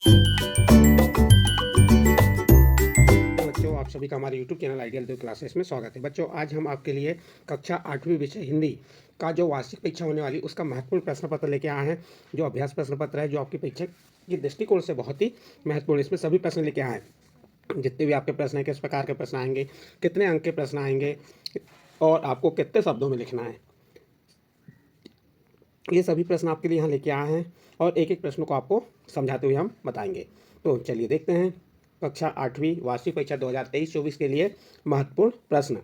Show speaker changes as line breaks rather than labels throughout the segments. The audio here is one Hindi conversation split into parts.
बच्चों, आप सभी का हमारे YouTube चैनल आइडियल देव क्लासेस में स्वागत है। बच्चों, आज हम आपके लिए कक्षा 8वीं विषय हिंदी का जो वार्षिक परीक्षा होने वाली उसका महत्वपूर्ण प्रश्न पत्र लेके आए हैं। जो अभ्यास प्रश्न पत्र है, जो आपकी परीक्षा की दृष्टिकोण से बहुत ही महत्वपूर्ण, इसमें सभी प्रश्न लेके आए हैं। जितने भी आपके प्रश्न हैं, किस प्रकार के प्रश्न आएंगे, कितने अंक के प्रश्न आएंगे और आपको कितने शब्दों में लिखना है, ये सभी प्रश्न आपके लिए यहाँ लेके आए हैं और एक एक प्रश्न को आपको समझाते हुए हम बताएंगे। तो चलिए देखते हैं कक्षा 8वीं वार्षिक परीक्षा 2023-24 के लिए महत्वपूर्ण प्रश्न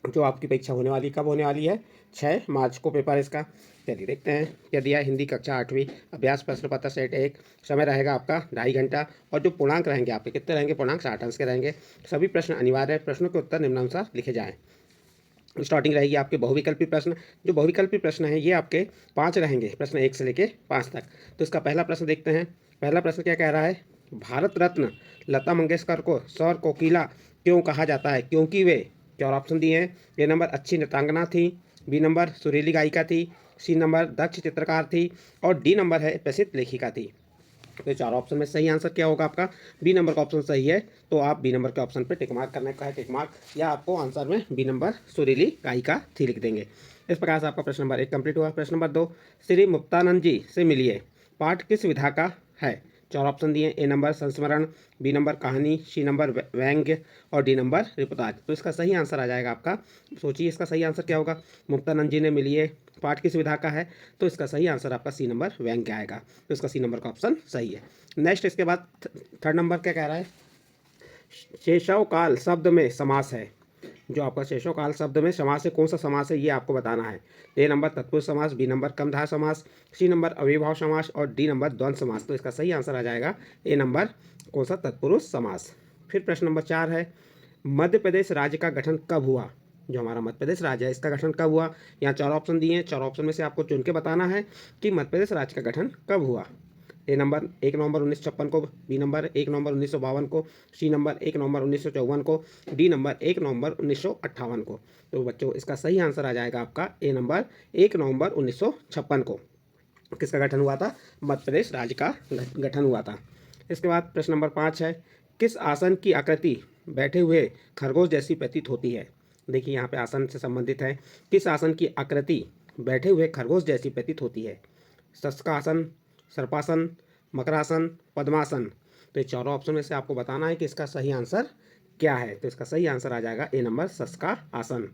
जो आपकी परीक्षा होने वाली, कब होने वाली है? 6 मार्च को पेपर इसका। चलिए देखते हैं क्या दिया है। हिंदी कक्षा 8वीं अभ्यास प्रश्न पत्र सेट 1, समय रहेगा आपका 2.5 घंटा और जो पूर्णांक रहेंगे आपके कितने रहेंगे? पूर्णांक 60 अंश के रहेंगे। सभी प्रश्न अनिवार्य है, प्रश्नों के उत्तर निम्नानुसार लिखे जाएँ। स्टार्टिंग रहेगी आपके बहुविकल्पी प्रश्न। जो बहुविकल्पी प्रश्न है ये आपके 5 रहेंगे, प्रश्न 1 से लेके 5 तक। तो इसका पहला प्रश्न देखते हैं। पहला प्रश्न क्या कह रहा है? भारत रत्न लता मंगेशकर को स्वर कोकिला क्यों कहा जाता है? क्योंकि वे, चार ऑप्शन दिए हैं। ए नंबर अच्छी नृत्यांगना थी, बी नंबर सुरीली गायिका थी, सी नंबर दक्ष चित्रकार थी और डी नंबर है प्रसिद्ध लेखिका थी। तो चार ऑप्शन में सही आंसर क्या होगा आपका? बी नंबर का ऑप्शन सही है, तो आप बी नंबर के ऑप्शन पे टिक मार्क करने का है, टिक मार्क, या आपको आंसर में बी नंबर सुरीली गायिका थी लिख देंगे। इस प्रकार से आपका प्रश्न नंबर 1 कंप्लीट हुआ। प्रश्न नंबर 2, श्री मुक्तानंद जी से मिलिए, पाठ किस विधा का है? चार ऑप्शन दिए, ए नंबर संस्मरण, बी नंबर कहानी, सी नंबर व्यंग्य और डी नंबर रिपोर्टाज। तो इसका सही आंसर आ जाएगा आपका, सोचिए इसका सही आंसर क्या होगा? मुक्तानंद जी ने मिलिए, पाठ किस विधा का है? तो इसका सही आंसर आपका सी नंबर व्यंग्य आएगा। तो इसका सी नंबर का ऑप्शन सही है। नेक्स्ट इसके बाद थर्ड नंबर क्या कह रहा है? शेषव काल शब्द में समास है। जो आपका शेषव काल शब्द में समास है, कौन सा समास है ये आपको बताना है। ए नंबर तत्पुरुष समास, बी नंबर कर्मधारय समास, सी नंबर अविभाव समास और डी नंबर द्वंद्व समास। तो इसका सही आंसर आ जाएगा ए नंबर, कौन सा? तत्पुरुष समास। फिर प्रश्न नंबर 4 है, मध्य प्रदेश राज्य का गठन कब हुआ? जो हमारा मध्य प्रदेश राज्य है इसका गठन कब हुआ? यहाँ 4 ऑप्शन दिए हैं, 4 ऑप्शन में से आपको चुन के बताना है कि मध्य प्रदेश राज्य का गठन कब हुआ। ए नंबर 1 नवंबर 1956 को, बी नंबर 1 नवंबर 1952 को, सी नंबर 1 नवंबर 1954 को, डी नंबर 1 नवंबर 1958 को। तो बच्चों इसका सही आंसर आ जाएगा आपका ए नंबर 1 नवंबर 1956 को किसका गठन हुआ था? मध्य प्रदेश राज्य का गठन हुआ था। इसके बाद प्रश्न नंबर 5 है, किस आसन की आकृति बैठे हुए खरगोश जैसी प्रतीत होती है? देखिए यहाँ पे आसन से संबंधित है। किस आसन की आकृति बैठे हुए खरगोश जैसी प्रतीत होती है? शशकासन, सर्पासन, मकरासन, पद्मासन। तो ये चारों ऑप्शन में से आपको बताना है कि इसका सही आंसर क्या है। तो इसका सही आंसर आ जाएगा ए नंबर शशका आसन।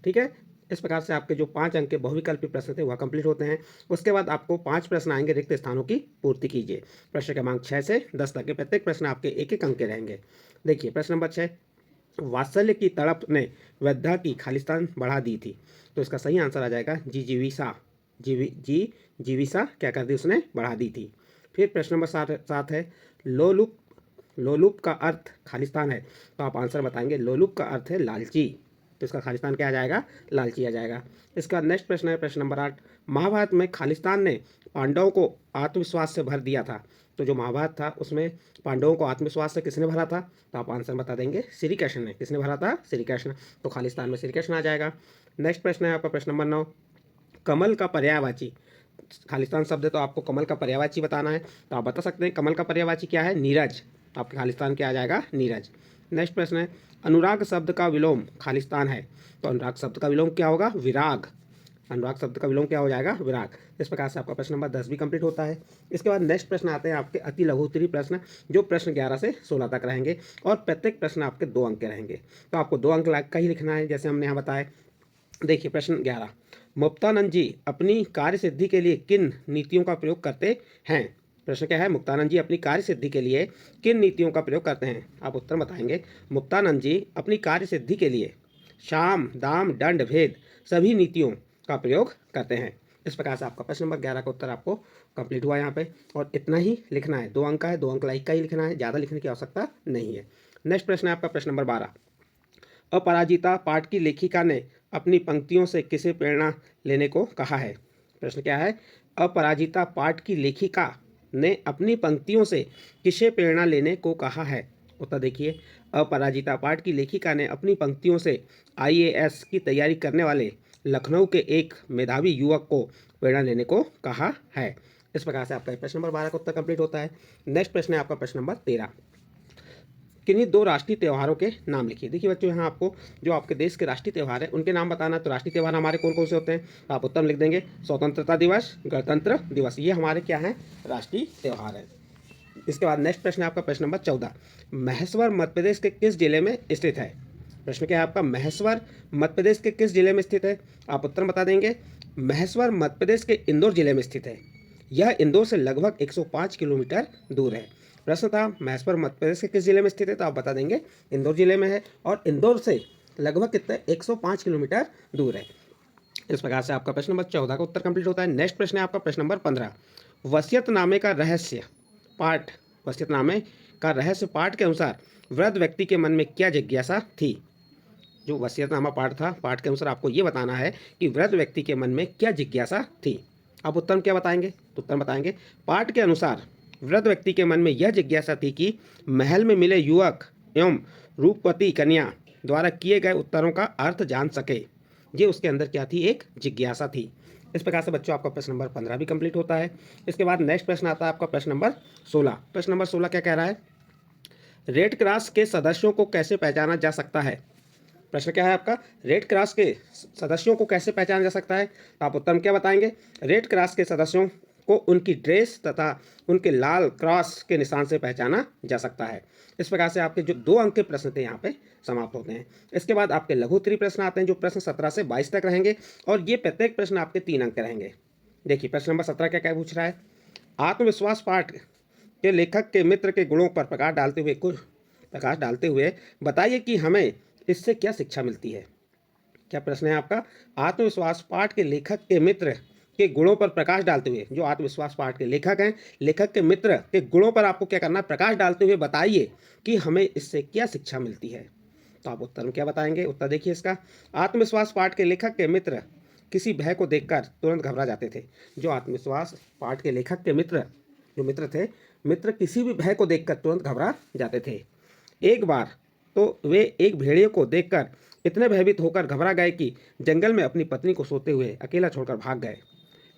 ठीक है, इस प्रकार से आपके जो 5 अंक के बहुविकल्पी प्रश्न थे वह कंप्लीट होते हैं। उसके बाद आपको 5 प्रश्न आएंगे, रिक्त स्थानों की पूर्ति कीजिए। प्रश्न क्रमांक 6 से 10 तक के प्रत्येक प्रश्न आपके 1-1 अंक के रहेंगे। देखिए प्रश्न नंबर 6, वात्सल्य की तड़प ने वृद्धा की खालिस्तान बढ़ा दी थी। तो इसका सही आंसर आ जाएगा जीविसा, जीविसा क्या कर दी? उसने बढ़ा दी थी। फिर प्रश्न नंबर 7 है, लोलुप, लोलुप का अर्थ खालिस्तान है। तो आप आंसर बताएंगे, लोलुप का अर्थ है लालची। तो इसका खालिस्तान क्या आ जाएगा? लालची आ जाएगा। इसका नेक्स्ट प्रश्न है प्रश्न नंबर 8, महाभारत में खालिस्तान ने पांडवों को आत्मविश्वास से भर दिया था। तो जो महाभारत था उसमें पांडवों को आत्मविश्वास से किसने भरा था? तो आप आंसर बता देंगे, श्री कृष्ण ने। किसने भरा था? श्री कृष्ण। तो खालिस्तान में श्री कृष्ण आ जाएगा। नेक्स्ट प्रश्न है आपका प्रश्न नंबर 9, कमल का पर्यायवाची। खालिस्तान शब्द है तो आपको कमल का पर्यायवाची बताना है। तो आप बता सकते हैं कमल का पर्यायवाची क्या है? नीरज। तो आपके खालिस्तान क्या आ जाएगा? नीरज। नेक्स्ट प्रश्न है, अनुराग शब्द का विलोम खालिस्तान है। तो अनुराग शब्द का विलोम क्या होगा? विराग। अनुराग शब्द का विलोम क्या हो जाएगा? विराग। इस प्रकार से आपका प्रश्न नंबर 10 भी कंप्लीट होता है। इसके बाद नेक्स्ट प्रश्न आते हैं आपके अति लघु उत्तरीय प्रश्न, जो प्रश्न 11 से 16 तक रहेंगे और प्रत्येक प्रश्न आपके 2 अंक के रहेंगे। तो आपको 2 अंक का ही लिखना है, जैसे हमने यहाँ बताया। देखिए प्रश्न 11, मुक्तानंद जी अपनी कार्य सिद्धि के लिए किन नीतियों का प्रयोग करते हैं? प्रश्न क्या है? मुक्तानंद जी अपनी कार्य सिद्धि के लिए किन नीतियों का प्रयोग करते हैं? आप उत्तर बताएंगे, मुक्तानंद जी अपनी कार्य सिद्धि के लिए शाम, दाम, दंड, भेद सभी नीतियों का प्रयोग करते हैं। इस प्रकार से आपका प्रश्न नंबर 11 का उत्तर आपको कंप्लीट हुआ यहाँ पे, और इतना ही लिखना है। 2 अंक का है, 2 अंक लाइक का ही लिखना है, ज़्यादा लिखने की आवश्यकता नहीं है। नेक्स्ट प्रश्न है आपका प्रश्न नंबर 12, अपराजिता पाठ की लेखिका ने अपनी पंक्तियों से किसे प्रेरणा लेने को कहा है? प्रश्न क्या है? अपराजिता पाठ की लेखिका ने अपनी पंक्तियों से किसे प्रेरणा लेने को कहा है? उत्तर देखिए, अपराजिता पाठ की लेखिका ने अपनी पंक्तियों से आईएएस की तैयारी करने वाले लखनऊ के एक मेधावी युवक को प्रेरणा लेने को कहा है। इस प्रकार से आपका प्रश्न नंबर 12 का उत्तर कंप्लीट होता है। नेक्स्ट प्रश्न है आपका प्रश्न नंबर 13। किन्हीं दो राष्ट्रीय त्योहारों के नाम लिखिए। देखिए बच्चों, यहाँ आपको जो आपके देश के राष्ट्रीय त्यौहार है उनके नाम बताना है। तो राष्ट्रीय त्यौहार हमारे कौन कौन से होते हैं? तो आप उत्तर में लिख देंगे स्वतंत्रता दिवस, गणतंत्र दिवस, ये हमारे क्या हैं? राष्ट्रीय त्यौहार है। इसके बाद नेक्स्ट प्रश्न है आपका प्रश्न नंबर 14। महेश्वर मध्य प्रदेश के किस जिले में स्थित है? प्रश्न क्या है आपका? महेश्वर मध्य प्रदेश के किस जिले में स्थित है? आप उत्तर बता देंगे महेश्वर मध्य प्रदेश के इंदौर जिले में स्थित है। यह इंदौर से लगभग 105 किलोमीटर दूर है। प्रश्न था महेश्वर मध्य प्रदेश के किस जिले में स्थित है? तो आप बता देंगे इंदौर जिले में है, और इंदौर से लगभग कितना? 105 किलोमीटर दूर है। इस प्रकार से आपका प्रश्न नंबर 14 का उत्तर कंप्लीट होता है। नेक्स्ट प्रश्न है आपका प्रश्न नंबर 15। वसीयतनामे का रहस्य पाठ, वसीयतनामे का रहस्य पाठ के अनुसार वृद्ध व्यक्ति के मन में क्या जिज्ञासा थी? जो वसीयतनामा पाठ था, पाठ के अनुसार आपको ये बताना है कि वृद्ध व्यक्ति के मन में क्या जिज्ञासा थी। आप उत्तर में क्या बताएंगे? तो उत्तर बताएंगे पाठ के अनुसार वृद्ध व्यक्ति के मन में यह जिज्ञासा थी कि महल में मिले युवक एवं रूपवती कन्या द्वारा किए गए उत्तरों का अर्थ जान सके। ये उसके अंदर क्या थी? एक जिज्ञासा थी। इस प्रकार से बच्चों आपका प्रश्न नंबर 15 भी कंप्लीट होता है। इसके बाद नेक्स्ट प्रश्न आता है आपका प्रश्न नंबर 16। प्रश्न नंबर 16 क्या कह रहा है? रेड क्रॉस के सदस्यों को कैसे पहचाना जा सकता है? प्रश्न क्या है आपका? रेड क्रॉस के सदस्यों को कैसे पहचाना जा सकता है? तो आप उत्तर में क्या बताएंगे? रेड क्रॉस के सदस्यों को उनकी ड्रेस तथा उनके लाल क्रॉस के निशान से पहचाना जा सकता है। इस प्रकार से आपके जो 2 अंक के प्रश्न थे यहाँ पे समाप्त होते हैं। इसके बाद आपके लघु उत्तरीय प्रश्न आते हैं, जो प्रश्न 17 से 22 तक रहेंगे, और ये प्रत्येक प्रश्न आपके 3 अंक के रहेंगे। देखिए प्रश्न नंबर 17 क्या क्या पूछ रहा है? आत्मविश्वास पाठ के लेखक के मित्र के गुणों पर प्रकाश डालते हुए बताइए कि हमें इससे क्या शिक्षा मिलती है। क्या प्रश्न है आपका? आत्मविश्वास पाठ के लेखक के मित्र के गुणों पर प्रकाश डालते हुए, जो आत्मविश्वास पाठ के लेखक हैं, लेखक के मित्र के गुणों पर आपको क्या करना है? प्रकाश डालते हुए बताइए कि हमें इससे क्या शिक्षा मिलती है। तो आप उत्तर में क्या बताएंगे? उत्तर देखिए इसका। आत्मविश्वास पाठ के लेखक के मित्र किसी भय को देखकर तुरंत घबरा जाते थे। जो आत्मविश्वास पाठ के लेखक के मित्र थे, मित्र किसी भी भय को देखकर तुरंत घबरा जाते थे। एक बार तो वे एक भेड़िए को देखकर इतने भयभीत होकर घबरा गए कि जंगल में अपनी पत्नी को सोते हुए अकेला छोड़कर भाग गए।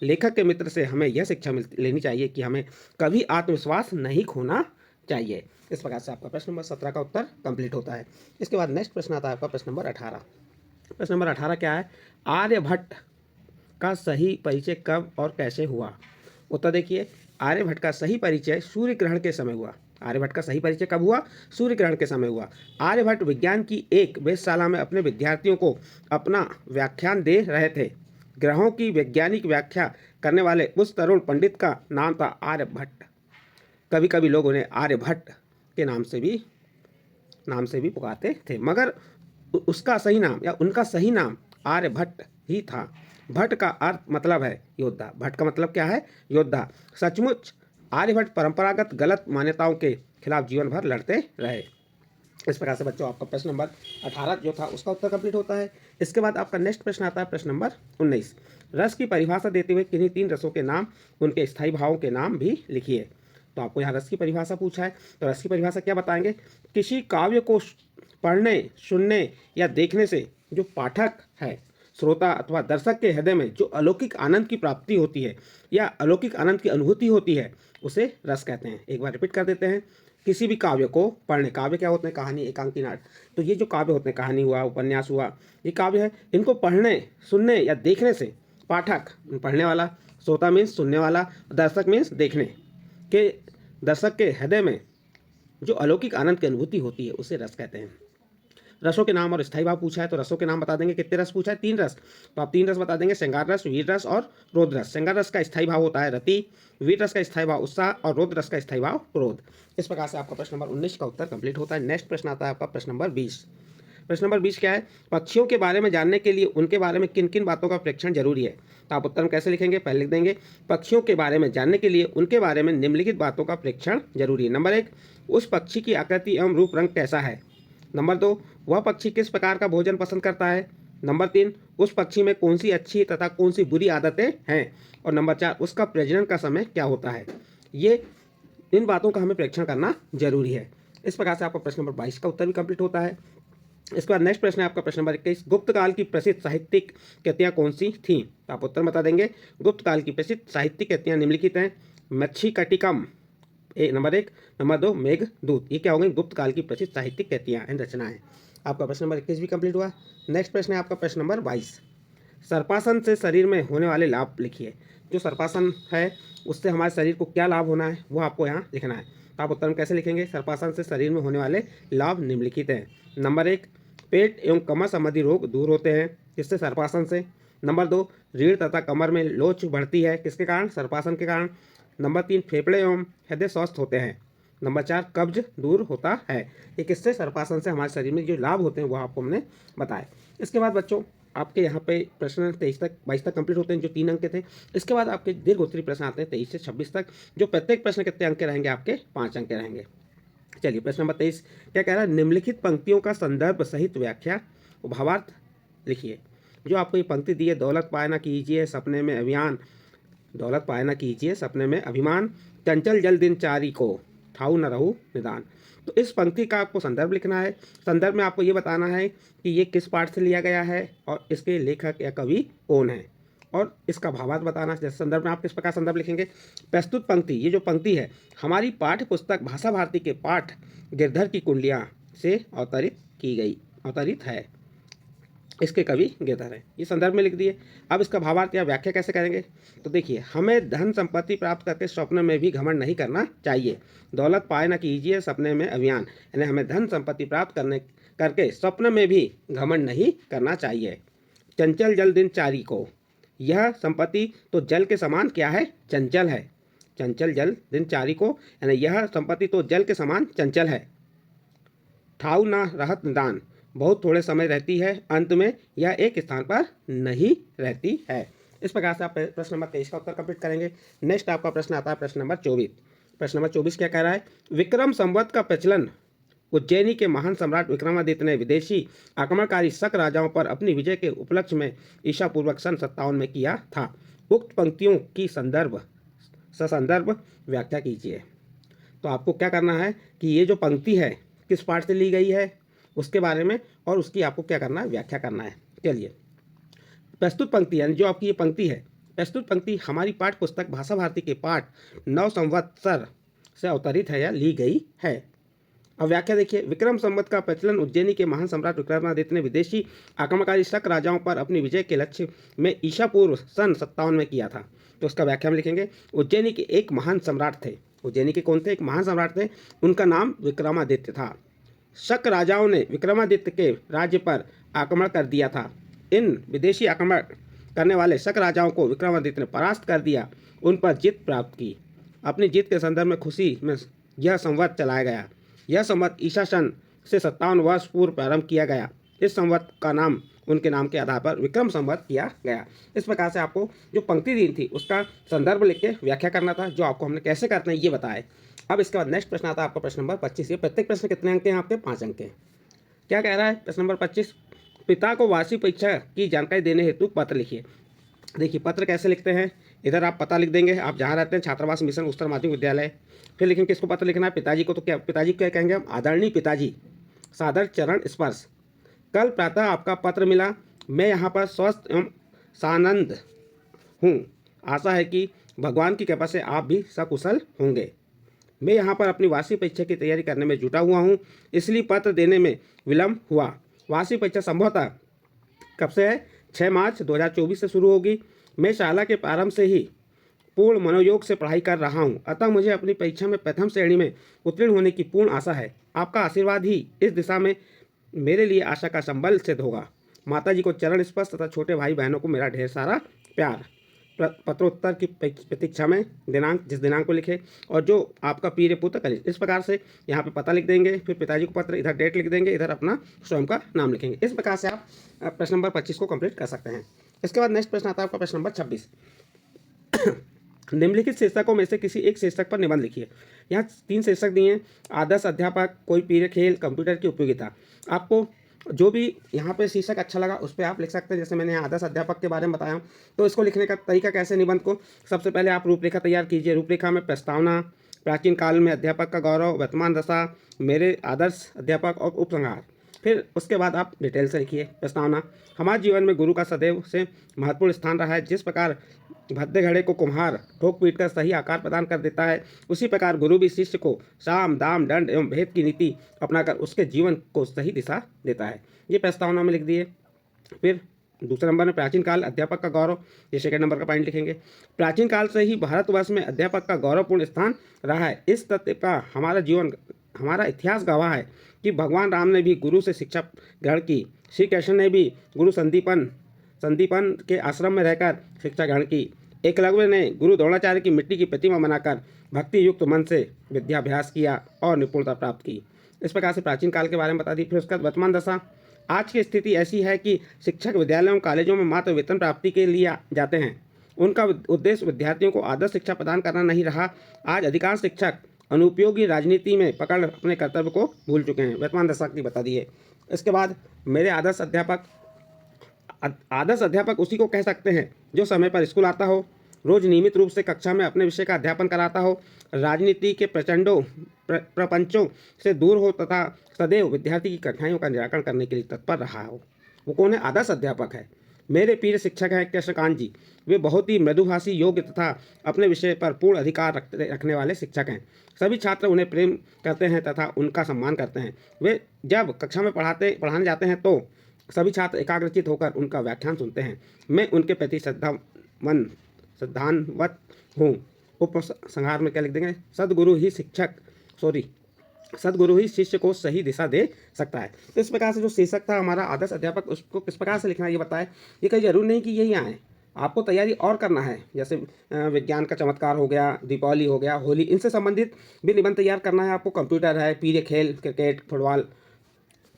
लेखक के मित्र से हमें यह शिक्षा लेनी चाहिए कि हमें कभी आत्मविश्वास नहीं खोना चाहिए। इस प्रकार से आपका प्रश्न नंबर 17 का उत्तर कंप्लीट होता है। इसके बाद नेक्स्ट प्रश्न आता है आपका प्रश्न नंबर 18। प्रश्न नंबर 18 क्या है? आर्यभट्ट का सही परिचय कब और कैसे हुआ? उत्तर देखिए, आर्यभट्ट का सही परिचय सूर्य ग्रहण के समय हुआ। आर्यभट्ट का सही परिचय कब हुआ? सूर्य ग्रहण के समय हुआ। आर्यभट्ट विज्ञान की एक वेधशाला में अपने विद्यार्थियों को अपना व्याख्यान दे रहे थे। ग्रहों की वैज्ञानिक व्याख्या करने वाले उस तरुण पंडित का नाम था आर्यभट्ट। कभी कभी लोग उन्हें आर्यभट्ट के नाम से भी पुकारते थे, मगर उसका सही नाम या उनका सही नाम आर्यभट्ट ही था। भट्ट का अर्थ मतलब है योद्धा। भट्ट का मतलब क्या है? योद्धा। सचमुच आर्यभट्ट परंपरागत गलत मान्यताओं के खिलाफ जीवन भर लड़ते रहे। इस प्रकार से बच्चों आपका प्रश्न नंबर 18 जो था उसका उत्तर कंप्लीट होता है। इसके बाद आपका नेक्स्ट प्रश्न आता है प्रश्न नंबर 19। रस की परिभाषा देते हुए किन्हीं 3 रसों के नाम, उनके स्थायी भावों के नाम भी लिखिए। तो आपको यहाँ रस की परिभाषा पूछा है, तो रस की परिभाषा क्या बताएंगे? किसी काव्य को पढ़ने, सुनने या देखने से जो पाठक है, श्रोता अथवा दर्शक के हृदय में जो अलौकिक आनंद की प्राप्ति होती है या अलौकिक आनंद की अनुभूति होती है, उसे रस कहते हैं। एक बार रिपीट कर देते हैं। किसी भी काव्य को पढ़ने, काव्य क्या होते हैं? कहानी, एकांकी, नाटक। तो ये जो काव्य होते हैं, कहानी हुआ, उपन्यास हुआ, ये काव्य है। इनको पढ़ने, सुनने या देखने से पाठक, पढ़ने वाला, श्रोता मीन्स सुनने वाला, दर्शक मीन्स देखने के, दर्शक के हृदय में जो अलौकिक आनंद की अनुभूति होती है, उसे रस कहते हैं। रसों के नाम और स्थायी भाव पूछा है, तो रसों के नाम बता देंगे। कितने रस पूछा है? 3 रस। तो आप 3 रस बता देंगे, श्रृंगार रस, वीर रस और रोद रस। श्रृंगार रस का स्थायी भाव होता है रति, वीर रस का स्थायी भाव उत्साह और रोद रस का स्थायी भाव क्रोध। इस प्रकार से आपका प्रश्न नंबर 19 का उत्तर कंप्लीट होता है। नेक्स्ट प्रश्न आता है आपका प्रश्न नंबर 20। प्रश्न नंबर 20 क्या है? पक्षियों के बारे में जानने के लिए उनके बारे में किन किन बातों का प्रेक्षण जरूरी है? तो आप उत्तर में कैसे लिखेंगे? पहले लिख देंगे पक्षियों के बारे में जानने के लिए उनके बारे में निम्नलिखित बातों का प्रेक्षण जरूरी है। नंबर 1, उस पक्षी की आकृति एवं रूप रंग कैसा है। नंबर 2, वह पक्षी किस प्रकार का भोजन पसंद करता है। नंबर 3, उस पक्षी में कौन सी अच्छी तथा कौन सी बुरी आदतें हैं। और नंबर 4, उसका प्रजनन का समय क्या होता है। ये इन बातों का हमें प्रेक्षण करना जरूरी है। इस प्रकार से आपका प्रश्न नंबर 22 का उत्तर भी कंप्लीट होता है। इसके बाद नेक्स्ट प्रश्न है आपका प्रश्न नंबर 21। गुप्त काल की प्रसिद्ध साहित्यिक कृतियाँ कौन सी थीं? तो आप उत्तर बता देंगे गुप्त काल की प्रसिद्ध साहित्यिक कृतियाँ निम्नलिखित हैं। मच्छीकटिकम नंबर 1। नंबर 2 मेघदूत। ये क्या हो गई? गुप्त काल की प्रसिद्ध साहित्यिक कृतियाँ एंड रचनाएं। आपका प्रश्न नंबर 21 भी कंप्लीट हुआ। नेक्स्ट प्रश्न है आपका प्रश्न नंबर 22। सर्पासन से शरीर में होने वाले लाभ लिखिए। जो सर्पासन है उससे हमारे शरीर को क्या लाभ होना है वो आपको यहाँ लिखना है। तो आप उत्तर में कैसे लिखेंगे? सर्पासन से शरीर में होने वाले लाभ निम्नलिखित हैं। नंबर 1, पेट एवं कमर संबंधी रोग दूर होते हैं, किससे? सर्पासन से। नंबर 2, रीढ़ तथा कमर में लोच बढ़ती है, किसके कारण? सर्पासन के कारण। नंबर 3, फेफड़े एवं हृदय स्वस्थ होते हैं। नंबर 4, कब्ज दूर होता है। ये किससे? सर्पासन से हमारे शरीर में जो लाभ होते हैं वो आपको हमने बताए। इसके बाद बच्चों आपके यहाँ पे प्रश्न 23 तक 22 तक कंप्लीट होते हैं जो 3 अंक के थे। इसके बाद आपके दीर्घ उत्तरीय प्रश्न आते हैं 23 से 26 तक, जो प्रत्येक प्रश्न कितने अंक के रहेंगे? आपके 5 अंक के रहेंगे। चलिए प्रश्न नंबर 23 क्या कह रहा है? निम्नलिखित पंक्तियों का संदर्भ सहित व्याख्या व भावार्थ लिखिए। जो आपको ये पंक्ति दी है, दौलत पाए ना कीजिए सपने में अभियान, दौलत पाए ना कीजिए सपने में अभिमान, चंचल जल दिनचारी को ठाऊ न रहू निदान। तो इस पंक्ति का आपको संदर्भ लिखना है। संदर्भ में आपको ये बताना है कि ये किस पाठ से लिया गया है और इसके लेखक या कवि कौन है, और इसका भावार्थ बताना। जैसे संदर्भ में आप किस प्रकार संदर्भ लिखेंगे? प्रस्तुत पंक्ति, ये जो पंक्ति है हमारी पाठ्य पुस्तक भाषा भारती के पाठ गिरधर की कुंडलियाँ से अवतरित है, इसके कवि गिरधर है। ये संदर्भ में लिख दिए। अब इसका भावार्थ या व्याख्या कैसे करेंगे? तो देखिए, हमें धन संपत्ति प्राप्त करके स्वप्न में भी घमंड नहीं करना चाहिए। दौलत पाए ना कीजिए सपने में अभियान, यानी हमें धन संपत्ति प्राप्त करके स्वप्न में भी घमंड नहीं करना चाहिए। चंचल जल दिनचारी को, यह संपत्ति तो जल के समान क्या है? चंचल है। चंचल जल दिनचारी को, यानी यह संपत्ति तो जल के समान चंचल है। ठाऊ ना रहत निदान, बहुत थोड़े समय रहती है, अंत में यह एक स्थान पर नहीं रहती है। इस प्रकार से आप प्रश्न नंबर 23 का उत्तर कंप्लीट करेंगे। नेक्स्ट आपका प्रश्न आता है प्रश्न नंबर 24। प्रश्न नंबर 24 क्या कह रहा है? विक्रम संवत का प्रचलन उज्जैनी के महान सम्राट विक्रमादित्य ने विदेशी आक्रमणकारी शक राजाओं पर अपनी विजय के उपलक्ष्य में ईसा पूर्वक सन 57 में किया था। उक्त पंक्तियों की ससंदर्भ व्याख्या कीजिए। तो आपको क्या करना है कि ये जो पंक्ति है किस पाठ से ली गई है उसके बारे में, और उसकी आपको क्या करना है? व्याख्या करना है। चलिए, प्रस्तुत पंक्ति यानी जो आपकी ये पंक्ति है, प्रस्तुत पंक्ति हमारी पाठ्य पुस्तक भाषा भारती के पाठ 9 संवत्सर से अवतरित है या ली गई है। अब व्याख्या देखिए, विक्रम संवत का प्रचलन उज्जैनी के महान सम्राट विक्रमादित्य ने विदेशी आक्रमणकारी शक राजाओं पर अपनी विजय के लक्ष्य में ईसा पूर्व सन 57 में किया था। तो उसका व्याख्या में लिखेंगे, उज्जैनी के एक महान सम्राट थे। उज्जैनी के कौन थे? एक महान सम्राट थे, उनका नाम विक्रमादित्य था। शक राजाओं ने विक्रमादित्य के राज्य पर आक्रमण कर दिया था। इन विदेशी आक्रमण करने वाले शक राजाओं को विक्रमादित्य ने परास्त कर दिया, उन पर जीत प्राप्त की। अपनी जीत के संदर्भ में खुशी में यह संवत चलाया गया। यह संवत ईसा सन से 57 वर्ष पूर्व प्रारंभ किया गया। इस संवत का नाम उनके नाम के आधार पर विक्रम संवत किया गया। इस प्रकार से आपको जो पंक्ति दी थी उसका संदर्भ लिख के व्याख्या करना था, जो आपको हमने कैसे करना है ये बताए। अब इसके बाद नेक्स्ट प्रश्न आता है आपका प्रश्न नंबर 25। ये प्रत्येक प्रश्न कितने अंक के हैं? आपके 5 अंक के। क्या कह रहा है प्रश्न नंबर 25? पिता को वार्षिक परीक्षा की जानकारी देने हेतु पत्र लिखिए। देखिए, पत्र कैसे लिखते हैं? इधर आप पता लिख देंगे, आप जहाँ रहते हैं, छात्रावास मिशन उच्चतर माध्यमिक विद्यालय। फिर लिखेंगे किसको पत्र लिखना है? पिताजी को। तो क्या पिताजी क्या कहेंगे हम? आदरणीय पिताजी, सादर चरण स्पर्श। कल प्रातः आपका पत्र मिला, मैं यहाँ पर स्वस्थ एवं सानंद हूँ। आशा है कि भगवान की कृपा से आप भी सकुशल होंगे। मैं यहाँ पर अपनी वार्षिक परीक्षा की तैयारी करने में जुटा हुआ हूँ, इसलिए पत्र देने में विलम्ब हुआ। वार्षिक परीक्षा संभवतः कब से है? 6 मार्च 2024 से शुरू होगी। मैं शाला के प्रारंभ से ही पूर्ण मनोयोग से पढ़ाई कर रहा हूँ, अतः मुझे अपनी परीक्षा में प्रथम श्रेणी में उत्तीर्ण होने की पूर्ण आशा है। आपका आशीर्वाद ही इस दिशा में मेरे लिए आशा का संबल सिद्ध होगा। माताजी को चरण स्पर्श तथा छोटे भाई बहनों को मेरा ढेर सारा प्यार। पत्रोत्तर की प्रतीक्षा में दिनांक, जिस दिनांक को लिखे, और जो आपका प्रिय पुत्र कनिष्ठ। इस प्रकार से यहाँ पे पता लिख देंगे, फिर पिताजी को पत्र, इधर डेट लिख देंगे, इधर अपना स्वयं का नाम लिखेंगे। इस प्रकार से आप प्रश्न नंबर 25 को कंप्लीट कर सकते हैं। इसके बाद नेक्स्ट प्रश्न आता है आपका प्रश्न नंबर 26। निम्नलिखित शीर्षकों में से किसी एक शीर्षक पर निबंध लिखिए। यहाँ 3 शीर्षक दिए हैं, आदर्श अध्यापक, कोई प्रिय खेल, कंप्यूटर की उपयोगिता। आपको जो भी यहाँ पे शीर्षक अच्छा लगा उस पर आप लिख सकते हैं। जैसे मैंने आदर्श अध्यापक के बारे में बताया, तो इसको लिखने का तरीका कैसे? निबंध को सबसे पहले आप रूपरेखा तैयार कीजिए। रूपरेखा में प्रस्तावना, प्राचीन काल में अध्यापक का गौरव, वर्तमान दशा, मेरे आदर्श अध्यापक और उपसंहार। फिर उसके बाद आप डिटेल से लिखिए। प्रस्तावना, हमारे जीवन में गुरु का सदैव से महत्वपूर्ण स्थान रहा है। जिस प्रकार भद्दे घड़े को कुम्हार ठोक पीट कर सही आकार प्रदान कर देता है, उसी प्रकार गुरु भी शिष्य को साम दाम दंड एवं भेद की नीति अपनाकर उसके जीवन को सही दिशा देता है। ये प्रस्तावना में लिख दिए। फिर दूसरे नंबर में प्राचीन काल अध्यापक का गौरव, ये सेकंड नंबर का पॉइंट लिखेंगे। प्राचीन काल से ही भारतवर्ष में अध्यापक का गौरवपूर्ण स्थान रहा है। इस तथ्य का हमारा इतिहास गवाह है कि भगवान राम ने भी गुरु से शिक्षा ग्रहण की, श्री कृष्ण ने भी गुरु संदीपन के आश्रम में रहकर शिक्षा ग्रहण की, एकलव्य ने गुरु द्रोणाचार्य की मिट्टी की प्रतिमा बनाकर भक्ति युक्त मन से विद्याभ्यास किया और निपुणता प्राप्त की। इस प्रकार से प्राचीन काल के बारे में बता दी। फिर उसके बाद वर्तमान दशा। आज की स्थिति ऐसी है कि शिक्षक विद्यालयों कॉलेजों में मात्र वेतन प्राप्ति के लिए जाते हैं। उनका उद्देश्य विद्यार्थियों को आदर्श शिक्षा प्रदान करना नहीं रहा। आज अधिकांश शिक्षक अनुपयोगी राजनीति में पकड़ अपने कर्तव्य को भूल चुके हैं। वर्तमान दशा की बता दी है। इसके बाद मेरे आदर्श अध्यापक उसी को कह सकते हैं जो समय पर स्कूल आता हो, रोज नियमित रूप से कक्षा में अपने विषय का अध्यापन कराता हो, राजनीति के प्रपंचों से दूर हो तथा सदैव विद्यार्थी की कठिनाइयों का निराकरण करने के लिए तत्पर रहा हो। वो कौन है? आदर्श अध्यापक है। मेरे प्रिय शिक्षक हैं कृष्णकांत जी। वे बहुत ही मृदुभाषी, योग्य तथा अपने विषय पर पूर्ण अधिकार रखने वाले शिक्षक हैं। सभी छात्र उन्हें प्रेम करते हैं तथा उनका सम्मान करते हैं। वे जब कक्षा में पढ़ाने जाते हैं तो सभी छात्र एकाग्रचित होकर उनका व्याख्यान सुनते हैं। मैं उनके प्रति श्रद्धान्वित हूँ। उपसंहार में क्या लिख देंगे? सदगुरु ही शिष्य को सही दिशा दे सकता है। तो इस प्रकार से जो शीर्षक था हमारा आदर्श अध्यापक, उसको किस प्रकार से लिखना है ये बताए। ये कहीं जरूरी नहीं कि यही आए, आपको तैयारी और करना है। जैसे विज्ञान का चमत्कार हो गया, दीपावली हो गया, होली, इनसे संबंधित भी निबंध तैयार करना है आपको। कंप्यूटर है, प्रिय खेल, क्रिकेट, फुटबॉल।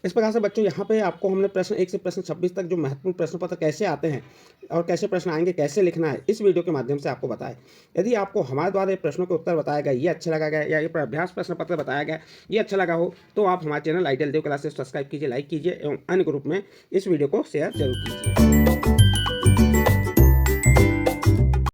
इस प्रकार से बच्चों यहाँ पे आपको हमने प्रश्न 1 से प्रश्न 26 तक जो महत्वपूर्ण प्रश्न पत्र कैसे आते हैं और कैसे प्रश्न आएंगे, कैसे लिखना है, इस वीडियो के माध्यम से आपको बताया। यदि आपको हमारे द्वारा प्रश्नों के उत्तर बताया गया, ये अच्छा लगा गया, या ये अभ्यास प्रश्न पत्र बताया गया, ये अच्छा लगा हो, तो आप हमारे चैनल आइडियल देव क्लासेस सब्सक्राइब कीजिए, लाइक कीजिए एवं अन्य ग्रुप में इस वीडियो को शेयर जरूर कीजिए।